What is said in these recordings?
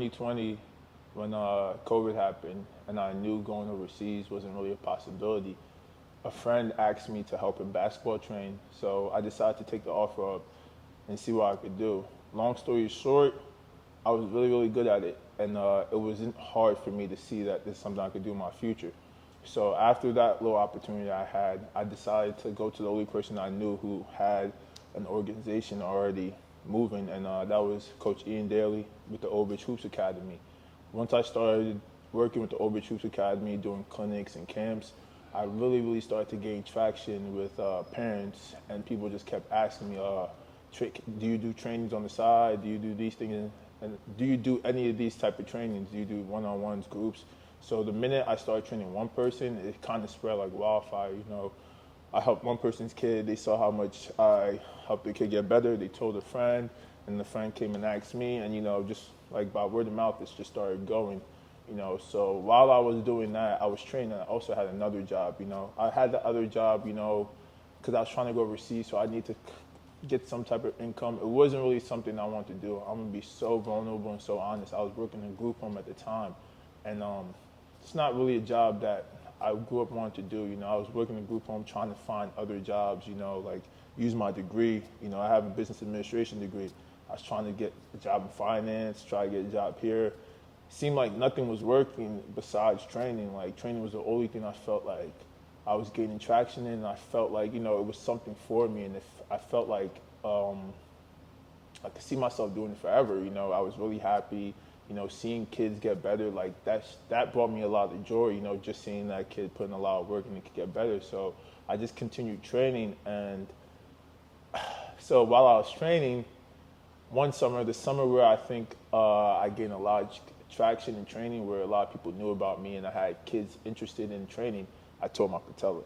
2020, when COVID happened, and I knew going overseas wasn't really a possibility, a friend asked me to help him basketball train. So I decided to take the offer up and see what I could do. Long story short, I was really, really good at it, and it wasn't hard for me to see that this is something I could do in my future. So after that little opportunity I had, I decided to go to the only person I knew who had an organization already moving, and that was Coach Ian Daly with the Old Bridge Hoops Academy. Once I started working with the Old Bridge Hoops Academy, doing clinics and camps, I really, really started to gain traction with parents, and people just kept asking me, do you do trainings on the side? Do you do these things? And do you do any of these type of trainings? Do you do one-on-ones, groups? So the minute I started training one person, it kind of spread like wildfire. I helped one person's kid. They saw how much I helped the kid get better. They told a friend, and the friend came and asked me, and just like by word of mouth, it just started going. So while I was doing that, I was training. I also had another job. I had the other job, because I was trying to go overseas, so I need to get some type of income. It wasn't really something I wanted to do. I'm gonna be so vulnerable and so honest. I was working in a group home at the time, and it's not really a job that I grew up wanting to do. I was working in a group home trying to find other jobs, like use my degree. I have a business administration degree. I was trying to get a job in finance, try to get a job here. It seemed like nothing was working besides training. Like training was the only thing I felt like I was gaining traction in, and I felt like, it was something for me, and if I felt like I could see myself doing it forever. I was really happy, seeing kids get better. Like that brought me a lot of joy, just seeing that kid putting a lot of work and it could get better. So I just continued training, and so while I was training, one summer, the summer where I think I gained a lot of traction in training, where a lot of people knew about me and I had kids interested in training, I tore my patella.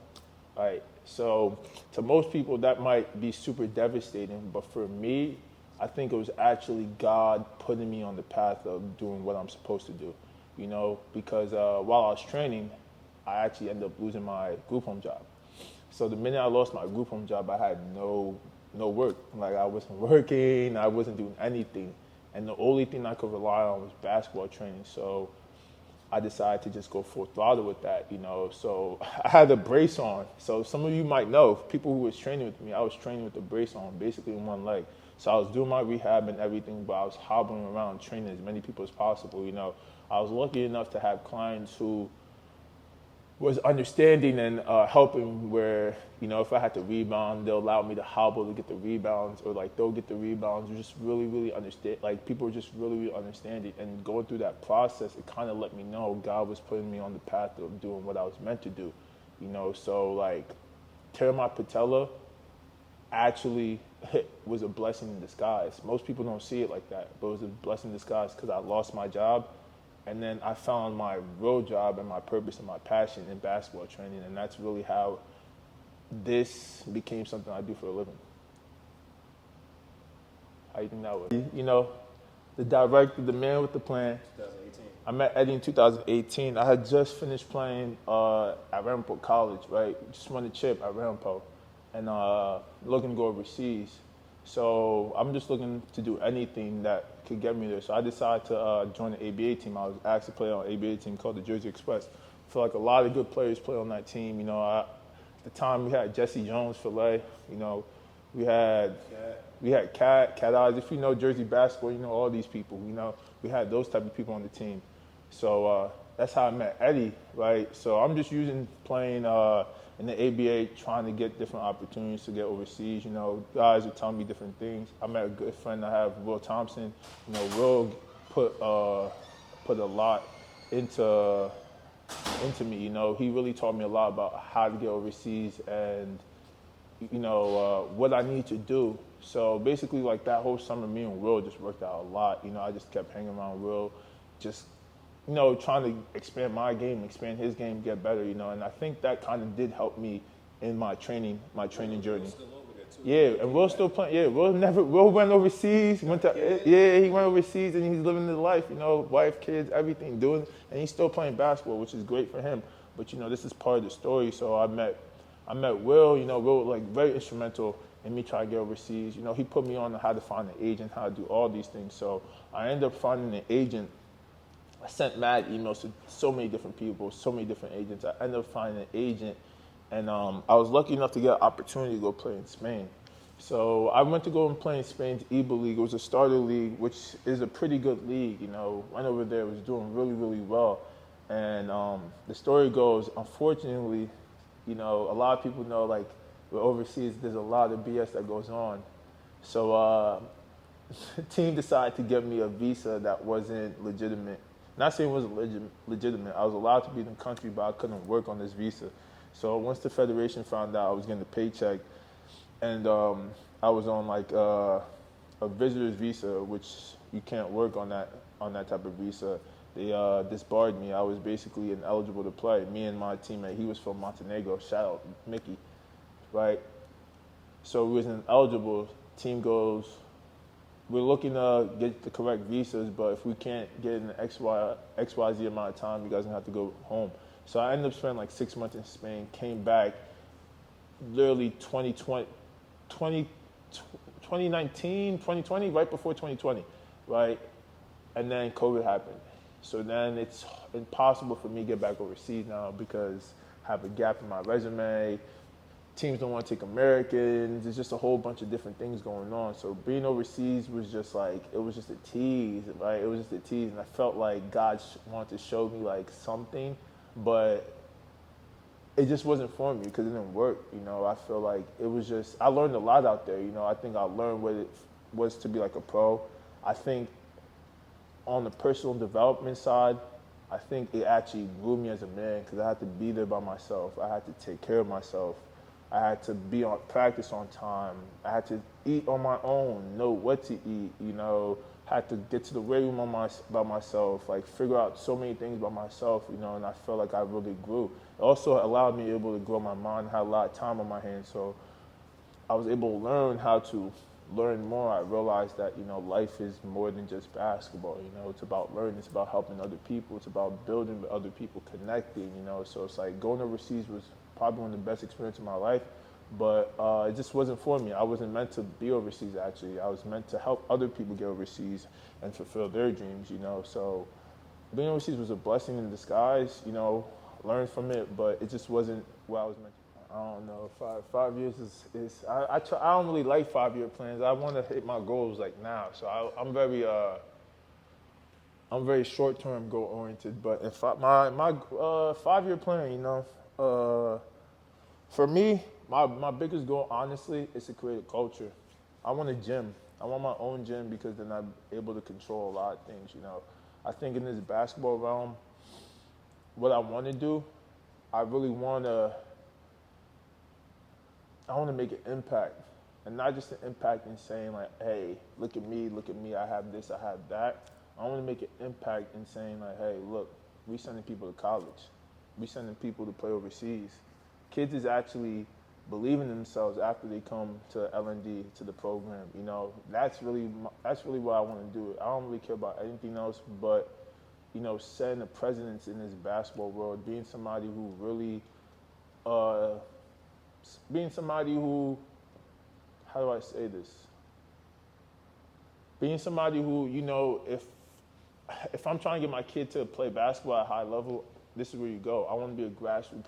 Right. So to most people that might be super devastating, but for me, I think it was actually God putting me on the path of doing what I'm supposed to do, because while I was training, I actually ended up losing my group home job. So the minute I lost my group home job, I had no work. Like I wasn't working, I wasn't doing anything. And the only thing I could rely on was basketball training. So I decided to just go full throttle with that, So I had a brace on. So some of you might know, people who was training with me, I was training with the brace on, basically in one leg. So I was doing my rehab and everything, but I was hobbling around training as many people as possible, I was lucky enough to have clients who was understanding and helping where, if I had to rebound, they'll allow me to hobble to get the rebounds, or like they'll get the rebounds. You just really, really understand. Like people were just really, really understanding. And going through that process, it kind of let me know God was putting me on the path of doing what I was meant to do, So like tearing my patella actually was a blessing in disguise. Most people don't see it like that, but it was a blessing in disguise because I lost my job. And then I found my real job and my purpose and my passion in basketball training. And that's really how this became something I do for a living. How you think that was? The director, the man with the plan. 2018. I met Eddie in 2018. I had just finished playing at Ramapo College, right? Just won the chip at Ramapo. And looking to go overseas. So I'm just looking to do anything that could get me there. So I decided to join the ABA team. I was asked to play on an ABA team called the Jersey Express. I feel like a lot of good players play on that team. At the time we had Jesse Jones, Filet. We had Cat Eyes. If you know Jersey basketball, you know all these people. We had those type of people on the team. So that's how I met Eddie, right? So I'm just playing in the ABA, trying to get different opportunities to get overseas. Guys are telling me different things. I met a good friend I have, Will Thompson. Will put a lot into me. He really taught me a lot about how to get overseas and what I need to do. So basically, like that whole summer, me and Will just worked out a lot. I just kept hanging around Will, just trying to expand my game, expand his game, get better, and I think that kind of did help me in my training journey. Still over there too. Yeah, and Will's still playing. Yeah, Will went overseas. He went overseas and he's living his life, wife, kids, everything, and he's still playing basketball, which is great for him. But this is part of the story. So I met Will. Will like very instrumental in me trying to get overseas. He put me on how to find an agent, how to do all these things. So I ended up finding an agent I sent mad emails to so many different people, so many different agents. I ended up finding an agent, and I was lucky enough to get an opportunity to go play in Spain. So I went to go and play in Spain's EBA League. It was a starter league, which is a pretty good league. Went over there, was doing really, really well. And the story goes, unfortunately, a lot of people know, like, we're overseas, there's a lot of BS that goes on. So the team decided to give me a visa that wasn't legitimate. Not saying it wasn't legitimate. I was allowed to be in the country, but I couldn't work on this visa. So once the federation found out I was getting a paycheck, and I was on like a visitor's visa, which you can't work on that type of visa. They disbarred me. I was basically ineligible to play. Me and my teammate, he was from Montenegro. Shout out Mickey, right? So we was ineligible. Team goes, we're looking to get the correct visas, but if we can't get in the XYZ amount of time, you guys are gonna have to go home. So I ended up spending like 6 months in Spain, came back literally 2019, 2020, right before 2020, right? And then COVID happened. So then it's impossible for me to get back overseas now because I have a gap in my resume. Teams don't want to take Americans. There's just a whole bunch of different things going on. So being overseas was just like, it was just a tease, right? It was just a tease. And I felt like God wanted to show me like something, but it just wasn't for me because it didn't work. I feel like it was just, I learned a lot out there. I think I learned what it was to be like a pro. I think on the personal development side, I think it actually grew me as a man because I had to be there by myself. I had to take care of myself. I had to be on practice on time. I had to eat on my own, know what to eat, had to get to the weight room by myself, like figure out so many things by myself, and I felt like I really grew. It also allowed me able to grow my mind, had a lot of time on my hands, so I was able to learn how to learn more. I realized that, life is more than just basketball, it's about learning, it's about helping other people, it's about building with other people, connecting, so it's like going overseas was probably one of the best experiences of my life, but it just wasn't for me. I wasn't meant to be overseas, actually. I was meant to help other people get overseas and fulfill their dreams, so being overseas was a blessing in disguise, learned from it, but it just wasn't what I was meant to. I don't know, 5 years is I don't really like 5-year plans. I want to hit my goals like now, so I'm very short-term goal oriented, but if my 5-year plan, for me, my biggest goal, honestly, is to create a culture. I want a gym. I want my own gym because then I'm able to control a lot of things, I think in this basketball realm, what I want to do, I really want to make an impact. And not just an impact in saying like, hey, look at me, I have this, I have that. I want to make an impact in saying like, hey, look, we sending people to college. We sending people to play overseas. Kids is actually believing in themselves after they come to LND, to the program. That's really what I want to do. I don't really care about anything else but, setting a presence in this basketball world, being somebody who really, how do I say this? Being somebody who, if I'm trying to get my kid to play basketball at a high level, this is where you go. I want to be a grassroots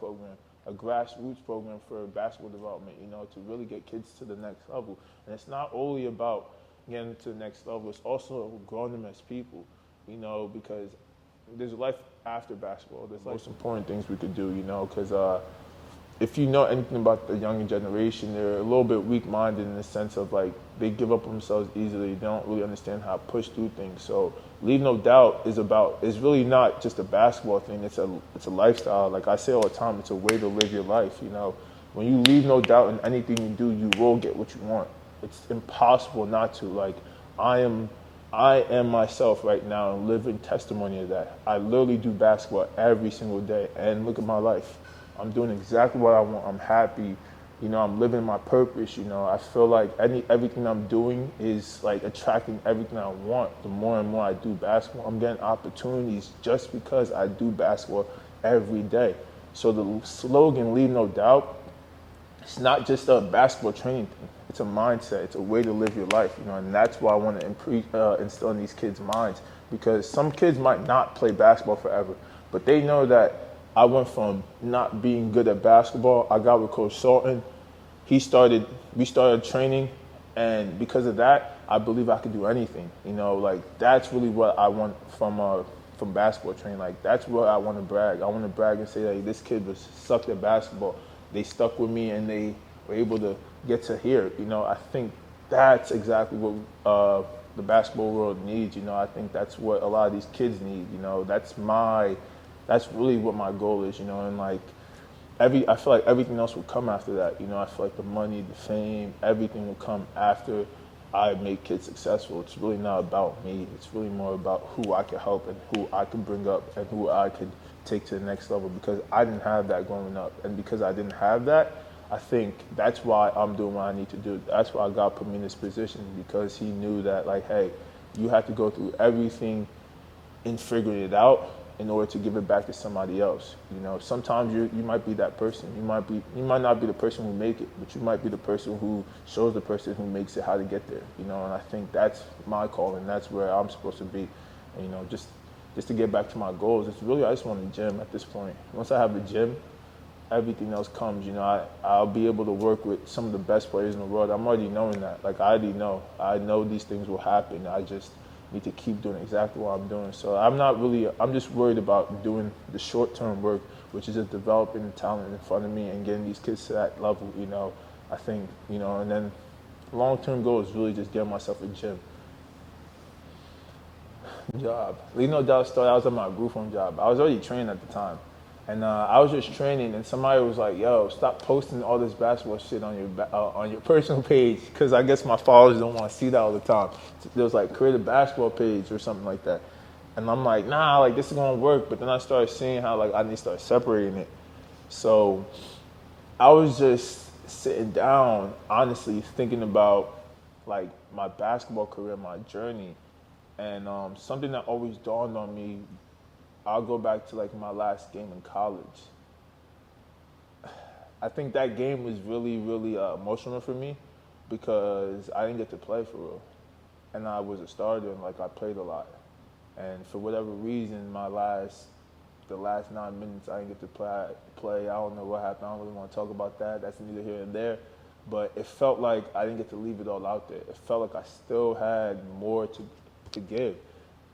program for basketball development, to really get kids to the next level. And it's not only about getting to the next level, it's also growing them as people, because there's life after basketball. There's most important things we could do, because if you know anything about the younger generation, they're a little bit weak-minded in the sense of like they give up on themselves easily. They don't really understand how to push through things. So Leave No Doubt is really not just a basketball thing. It's a lifestyle. Like I say all the time, it's a way to live your life. When you leave no doubt in anything you do, you will get what you want. It's impossible not to. Like I am myself right now and living testimony of that. I literally do basketball every single day, and look at my life. I'm doing exactly what I want. I'm happy. I'm living my purpose. I feel like everything I'm doing is like attracting everything I want. The more and more I do basketball, I'm getting opportunities just because I do basketball every day. So the slogan, Leave No Doubt, it's not just a basketball training thing. It's a mindset. It's a way to live your life, and that's why I want to instill in these kids' minds. because some kids might not play basketball forever, but they know that I went from not being good at basketball. I got with Coach Sultan. We started training, and because of that, I believe I could do anything. You know, like that's really what I want from basketball training. Like that's what I want to brag. I want to brag and say that, hey, this kid was sucked at basketball. They stuck with me and they were able to get to here. You know, I think that's exactly what the basketball world needs. You know, I think that's what a lot of these kids need. You know, that's really what my goal is. You know, and like I feel like everything else will come after that. You know, I feel like the money, the fame, everything will come after I make kids successful. It's really not about me. It's really more about who I can help and who I can bring up and who I can take to the next level, because I didn't have that growing up. And because I didn't have that, I think that's why I'm doing what I need to do. That's why God put me in this position, because he knew that, like, hey, you have to go through everything in figuring it out in order to give it back to somebody else. You know, sometimes you might be that person. You might not be the person who make it, but you might be the person who shows the person who makes it how to get there. You know, and I think that's my call, and that's where I'm supposed to be. And, you know, just to get back to my goals, it's really, I just want a gym at this point. Once I have the gym, everything else comes. You know, I'll be able to work with some of the best players in the world. I'm already knowing that. Like, I already know. I know these things will happen. I just need to keep doing exactly what I'm doing. So I'm just worried about doing the short-term work, which is just developing the talent in front of me and getting these kids to that level. You know, I think, you know, and then long-term goal is really just getting myself a gym. Job. No doubt started, I was at my group home job. I was already training at the time. And I was just training, and somebody was like, "Yo, stop posting all this basketball shit on your personal page," because I guess my followers don't want to see that all the time. So there was like, create a basketball page or something like that, and I'm like, nah, like this is gonna work. But then I started seeing how like I need to start separating it. So I was just sitting down, honestly, thinking about like my basketball career, my journey, and something that always dawned on me. I'll go back to like my last game in college. I think that game was really, really emotional for me because I didn't get to play for real. And I was a starter and like I played a lot. And for whatever reason, the last 9 minutes I didn't get to play. I don't know what happened. I don't really want to talk about that. That's neither here nor there. But it felt like I didn't get to leave it all out there. It felt like I still had more to give.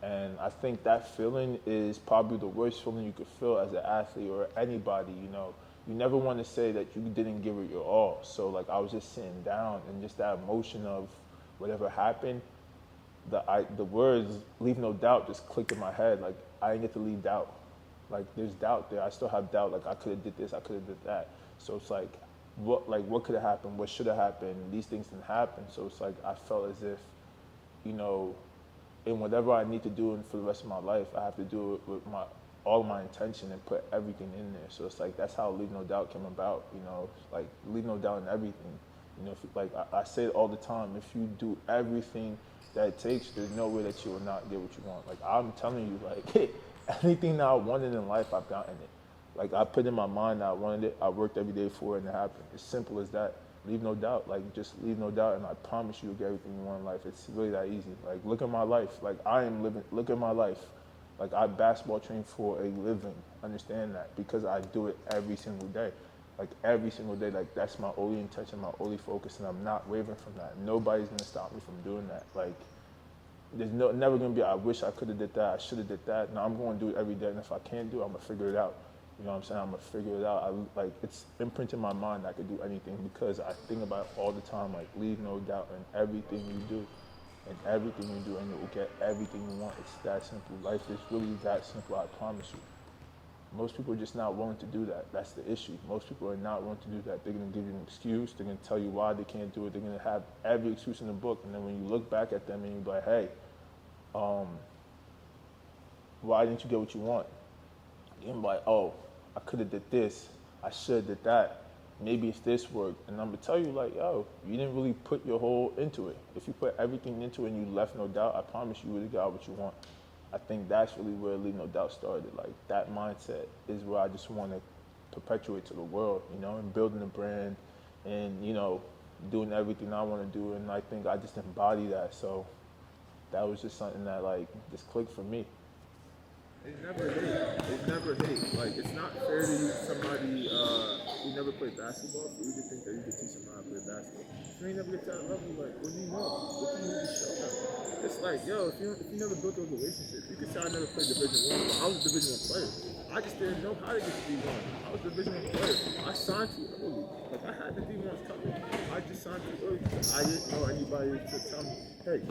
And I think that feeling is probably the worst feeling you could feel as an athlete or anybody. You know, you never want to say that you didn't give it your all. So like I was just sitting down, and just that emotion of whatever happened, the words "leave no doubt" just clicked in my head. Like I didn't get to leave doubt. Like there's doubt there. I still have doubt. Like I could have did this, I could have did that. So it's like what could have happened? What should have happened? These things didn't happen. So it's like I felt as if, you know, in whatever I need to do for the rest of my life, I have to do it with all of my intention and put everything in there. So it's like that's how Leave No Doubt came about. You know, like leave no doubt in everything. You know, I say it all the time, if you do everything that it takes, there's no way that you will not get what you want. Like I'm telling you, like anything that I wanted in life, I've gotten it. Like I put in my mind that I wanted it, I worked every day for it, and it happened. It's simple as that. Leave no doubt. Like just leave no doubt, and I promise you'll get everything you want in life. It's really that easy. Like look at my life. Like I am living. Look at my life. Like I basketball train for a living. Understand that, because I do it every single day. Like every single day. Like that's my only intention, my only focus, and I'm not wavering from that. Nobody's gonna stop me from doing that. Like there's never gonna be. I wish I could have did that. I should have did that. No, I'm gonna do it every day, and if I can't do it, I'm gonna figure it out. You know what I'm saying? I'm gonna figure it out. It's imprinted in my mind I could do anything because I think about it all the time. Like leave no doubt in everything you do, and everything you do, and you will get everything you want. It's that simple. Life is really that simple. I promise you. Most people are just not willing to do that. That's the issue. Most people are not willing to do that. They're gonna give you an excuse. They're gonna tell you why they can't do it. They're gonna have every excuse in the book, and then when you look back at them and you're like, hey, why didn't you get what you want? You're like, oh, I could have did this. I should have did that. Maybe if this worked. And I'm going to tell you, like, yo, you didn't really put your whole into it. If you put everything into it and you left no doubt, I promise you would have got what you want. I think that's really where Leave No Doubt started. Like, that mindset is where I just want to perpetuate to the world, you know, and building a brand and, you know, doing everything I want to do. And I think I just embody that. So that was just something that like just clicked for me. It's never hate. It's never hate. Like, it's not fair to use somebody who never played basketball for you to think that you could teach them how to play basketball. If you ain't never get to that level, like, what do you know? What can you really show them? It's like, yo, if you never built those relationships, you could say I never played Division I, but I was a Division I player. I just didn't know how to get to D1. I was a Division I player. I signed too early. Like, I had the D1s coming. I just signed too early because I didn't know anybody to tell me, hey,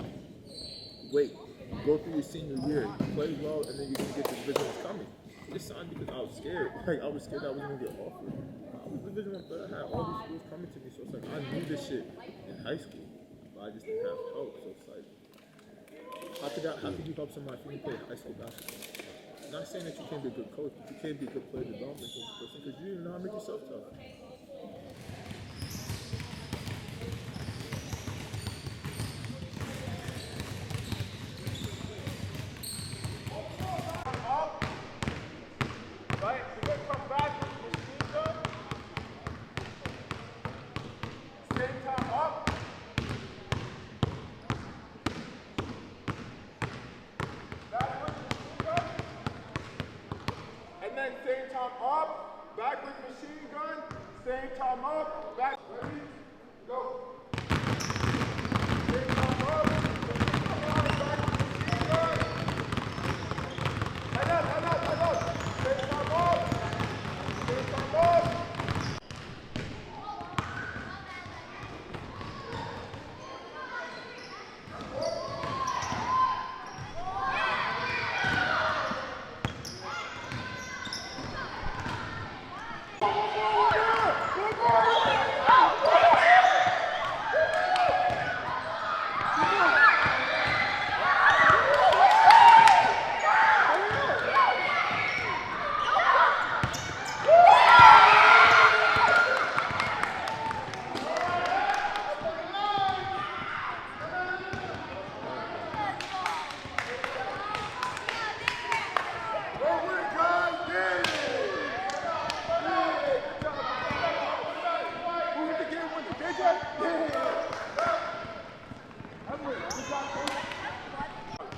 wait. Go through your senior year, play well, and then you're gonna get the Division I coming. I just signed because I was scared. Like, I was scared I was gonna get offered. I was Division I player. I had all these schools coming to me, so it's like I knew this shit in high school, but I just didn't have help. So it's like, how could you help somebody if you didn't play high school basketball? I'm not saying that you can't be a good coach, but you can't be a good player development person because you didn't know how to make yourself tough. And then same time up, back with machine gun, same time up, back, ready, go. Same time up, back with machine gun. Head up. Same time up, same time up.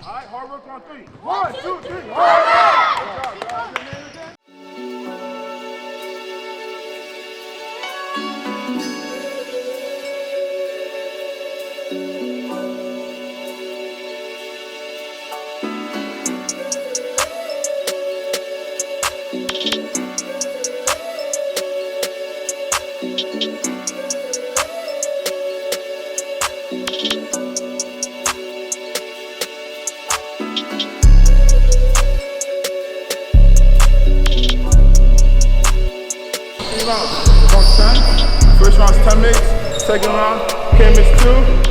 All right, hard work on three. 1, 2, 3, hard work! Good job, guys. Rounds. On 10. First round's 10 minutes. Second round, Kim is 2.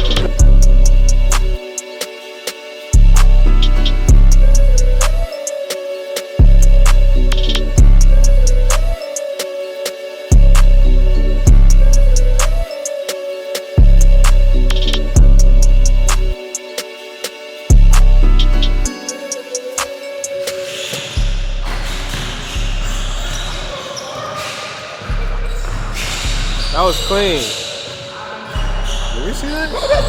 That was clean. Did we see that? Oh, that's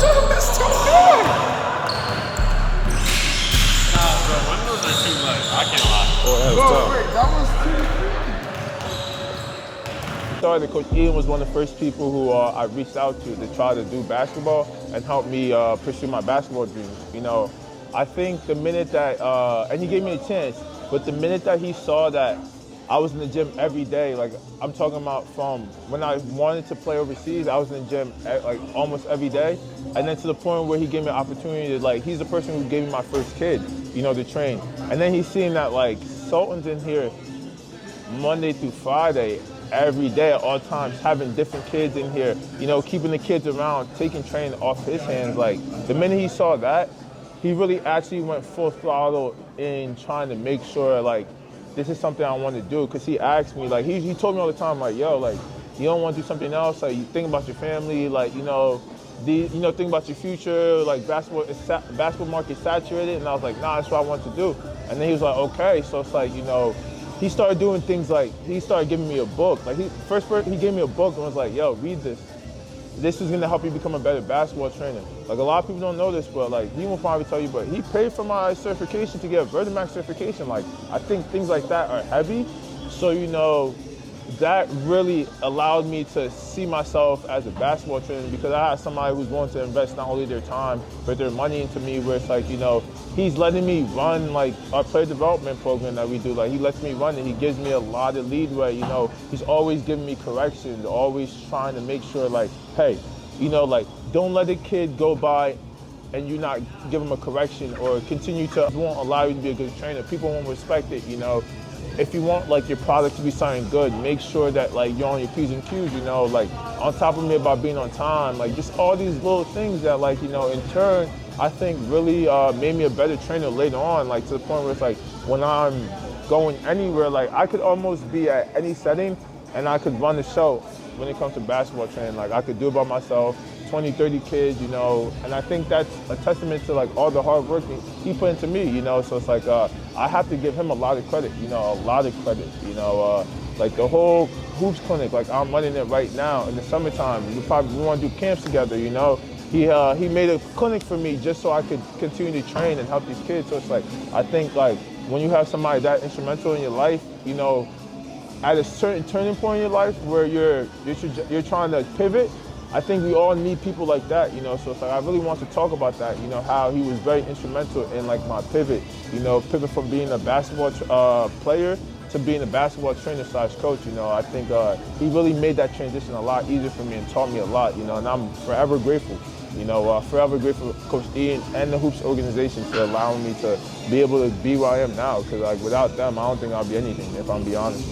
too good. Nah, bro, windows are too much. I can't lie. Oh, that was tough. Started, Coach Ian was one of the first people who I reached out to try to do basketball and help me pursue my basketball dreams. You know, I think the minute that, and he gave me a chance, but the minute that he saw that I was in the gym every day, like I'm talking about from when I wanted to play overseas, I was in the gym like almost every day. And then to the point where he gave me an opportunity to, like, he's the person who gave me my first kid, you know, to train. And then he's seeing that, like, Sultan's in here Monday through Friday, every day at all times, having different kids in here, you know, keeping the kids around, taking training off his hands. Like, the minute he saw that, he really actually went full throttle in trying to make sure, like, this is something I want to do. Because he asked me, like, he told me all the time, like, yo, like, you don't want to do something else? Like, you think about your family, like, you know, think about your future, like, basketball market saturated. And I was like, nah, that's what I want to do. And then he was like, okay. So it's like, you know, he started doing things like, he started giving me a book. Like, he gave me a book and was like, yo, read this. this is gonna help you become a better basketball trainer. Like a lot of people don't know this, but like he will probably tell you, but he paid for my certification to get a Vertimax certification. Like I think things like that are heavy. So, you know, that really allowed me to see myself as a basketball trainer because I had somebody who's willing to invest not only their time, but their money into me where it's like, you know, he's letting me run like our player development program that we do. Like he lets me run and he gives me a lot of leadway, you know. He's always giving me corrections, always trying to make sure like, hey, you know, like don't let a kid go by and you not give him a correction or continue to, won't allow you to be a good trainer. People won't respect it, you know. If you want like your product to be something good, make sure that like you're on your P's and Q's, you know, like on top of me about being on time, like just all these little things that like, you know, in turn, I think really made me a better trainer later on, like to the point where it's like when I'm going anywhere, like I could almost be at any setting and I could run the show when it comes to basketball training. Like I could do it by myself, 20, 30 kids, you know, and I think that's a testament to like all the hard work he put into me, you know, so it's like I have to give him a lot of credit, you know, a lot of credit, you know, like the whole hoops clinic, like I'm running it right now in the summertime. We want to do camps together, you know. He made a clinic for me just so I could continue to train and help these kids. So it's like, I think like when you have somebody that instrumental in your life, you know, at a certain turning point in your life where you're trying to pivot, I think we all need people like that, you know, so it's like I really want to talk about that, you know, how he was very instrumental in like my pivot, you know, pivot from being a basketball player to being a basketball trainer / coach, you know. I think he really made that transition a lot easier for me and taught me a lot, you know, and I'm forever grateful, you know, forever grateful to Coach Ian and the Hoops organization for allowing me to be able to be where I am now, because like without them, I don't think I'll be anything, if I'm being honest.